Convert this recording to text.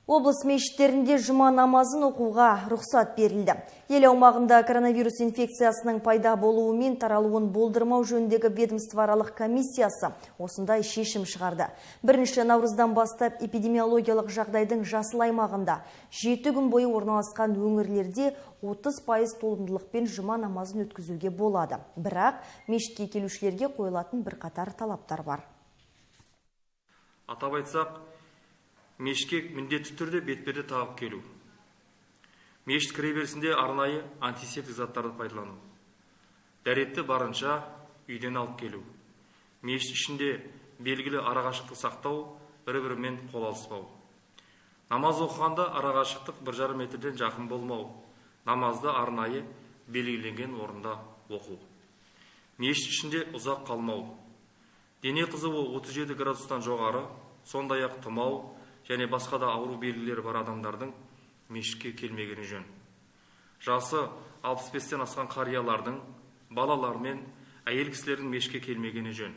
Облыс мешіттерінде жұма намазын оқуға рұқсат берілді. Ел аумағында коронавирус инфекциясының пайда болуы мен таралуын болдырмау жөніндегі ведомствоаралық комиссиясы осындай шешім шығарды. 1 наурыздан бастап эпидемиологиялық жағдайдың жасыл аймағында 7 күн бойы орналасқан өңірлерде 30% толымдылықпен жұма намазын өткізуге болады. Бірақ мешітке келушілерге қойылатын бірқатар талаптар бар. Атап айтсақ, мешітке міндетті түрде бетперде тағып келу. Мешіт кіреберісінде арнайы антисептик заттарды пайдалану. Дәретті барынша үйден алып келу. Мешіт ішінде белгілі арақашықтық сақтау, бір-бірімен қол алыспау. Намаз оқығанда арақашықтық 1,5 метрден жақын болмау. Намазды арнайы белгіленген орында оқу. Мешіт ішінде ұзақ қалмау. Дене қызуы 37 градустан жоғары, сондай-ақ тұмау және басқа да ауру белгілері бар адамдардың мешітке келмегені жөн. Жасы 65-тен асқан қариялардың, балалар мен әйел кісілердің мешітке келмегені жөн.